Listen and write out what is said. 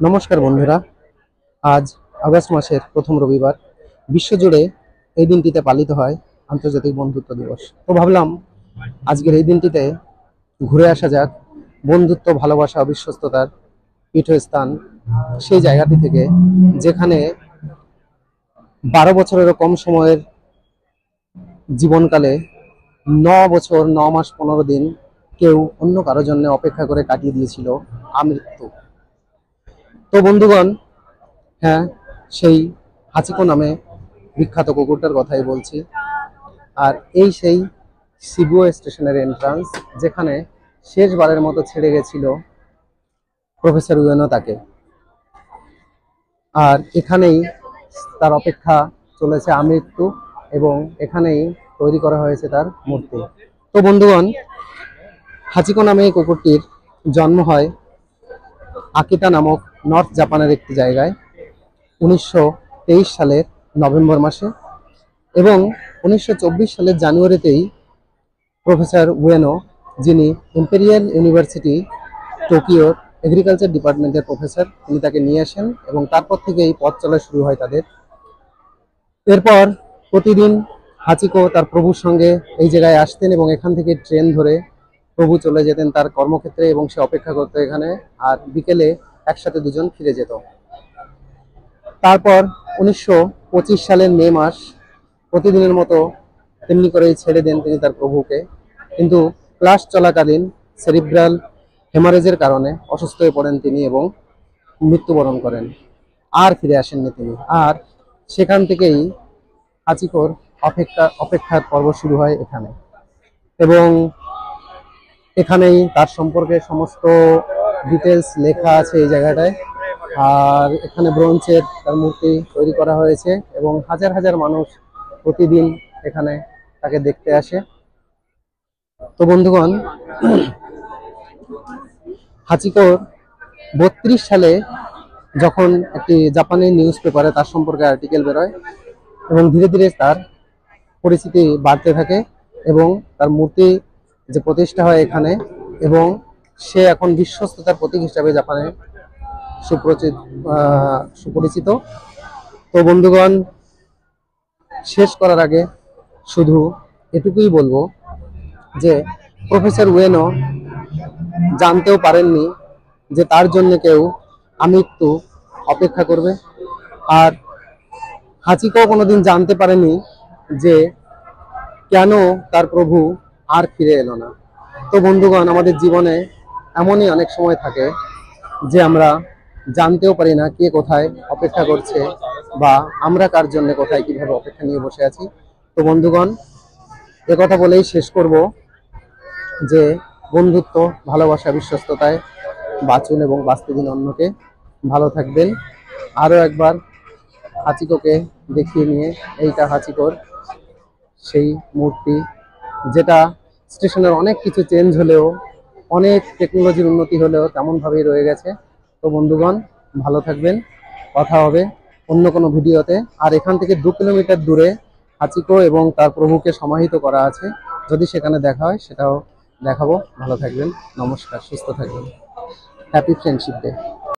নমস্কার বন্ধুরা, আজ আগস্ট মাসের প্রথম রবিবার। বিশ্বজুড়ে এই দিনটিতে পালিত হয় আন্তর্জাতিক বন্ধুত্ব দিবস। তো ভাবলাম আজকের এই দিনটিতে ঘুরে আসা যাক বন্ধুত্ব, ভালোবাসা, অবিশ্বস্ততার পীঠস্থান সেই জায়গাটি থেকে, যেখানে 12 বছরেরও কম সময়ের জীবনকালে 9 বছর 9 মাস 15 দিন কেউ অন্য কারোর জন্য অপেক্ষা করে কাটিয়ে দিয়েছিল আমৃত্যু। তো বন্ধুগণ, হ্যাঁ, সেই হাচিকো নামে বিখ্যাত কুকুরটার কথাই বলছি। আর এই সেই শিবুয়া স্টেশনের এন্ট্রান্স, যেখানে শেষবারের মতো ছেড়ে গেছিল প্রফেসর উয়েনো তাকে। আর এখানেই তার অপেক্ষা চলেছে আমৃত্যু, এবং এখানেই তৈরি করা হয়েছে তার মূর্তি। তো বন্ধুগণ, হাচিকো নামে এই কুকুরটির জন্ম হয় আকিতা নামক নর্থ জাপানের একটি জায়গায় 1923 সালের নভেম্বর মাসে, এবং 1924 সালের জানুয়ারিতেই প্রফেসর উয়েনো, যিনি ইম্পেরিয়াল ইউনিভার্সিটি টোকিওর এগ্রিকালচার ডিপার্টমেন্টের প্রফেসর, তিনি তাকে নিয়ে আসেন, এবং তারপর থেকে এই পথ চলা শুরু হয় তাদের। এরপর প্রতিদিন হাচিকো তার প্রভুর সঙ্গে এই জায়গায় আসতেন, এবং এখান থেকে ট্রেন ধরে প্রভু চলে যেতেন তার কর্মক্ষেত্রে, এবং সে অপেক্ষা করতো এখানে। আর বিকেলে একসাথে দুজন ফিরে যেত। তারপর 1925 সালের মে মাস, প্রতিদিনের মতো তেমনি করেই ছেড়ে দেন তিনি তার প্রভুকে। কিন্তু ক্লাস চলাকালীন সেরিব্রাল হেমারেজের কারণে অসুস্থ হয়ে পড়েন তিনি এবং মৃত্যুবরণ করেন। আর ফিরে আসেননি তিনি। আর সেখান থেকেই হাচিকোর অপেক্ষার পর্ব শুরু হয় এখানে, এবং এখানেই তার সম্পর্কে সমস্ত ডিটেলস লেখা আছে এই জায়গাটায়। আর এখানে ব্রোঞ্জের তার মূর্তি তৈরি করা হয়েছে, এবং হাজার হাজার মানুষ প্রতিদিন এখানে তাকে দেখতে আসে। তো বন্ধুগণ, হাচিকোর 32 সালে যখন একটি জাপানি নিউজ পেপারে তার সম্পর্কে আর্টিকেল বেরোয়, এবং ধীরে ধীরে তার পরিচিতি বাড়তে থাকে, এবং তার মূর্তি যে প্রতিষ্ঠা হয় এখানে, এবং সে এখন বিশ্বস্ততার প্রতীক হিসাবে জাপানে সুপরিচিত। তো বন্ধুগণ, শেষ করার আগে শুধু এটুকুই বলবো যে প্রফেসর উয়েনো জানতেও পারেননি যে তার জন্য কেউ আমৃত্যু অপেক্ষা করবে। আর হাচিকো কোনোদিন জানতে পারেনি যে কেন তার প্রভু আর ফিরে এলো না। তো বন্ধুগণ, আমাদের জীবনে এমনই অনেক সময় থাকে যে আমরা জানতেও পারি না কে কোথায় অপেক্ষা করছে, বা আমরা কার জন্য কোথায় কিভাবে অপেক্ষা নিয়ে বসে আছি। তো বন্ধুগণ, কথা বলেই শেষ করব যে বন্ধুত্ব, ভালোবাসা, বিশ্বস্ততায় বাঁচুন এবং বাঁচতে দিন অন্যকে। ভালো থাকবেন। আরও একবার হাচিকোকে দেখিয়ে নিয়ে, এইটা হাচিকোর সেই মূর্তি, যেটা স্টেশনের অনেক কিছু চেঞ্জ হলেও, অনেক টেকনোলজির উন্নতি হলেও তেমনভাবেই রয়ে গেছে। তো বন্ধুগণ, ভালো থাকবেন। কথা হবে অন্য কোনো ভিডিওতে। আর এখান থেকে 2 কিলোমিটার দূরে হাচিকো এবং তার প্রভুকে সমাহিত করা আছে, যদি সেখানে দেখা হয় সেটাও দেখাবো। ভালো থাকবেন। নমস্কার, সুস্থ থাকবেন। Happy friendship day.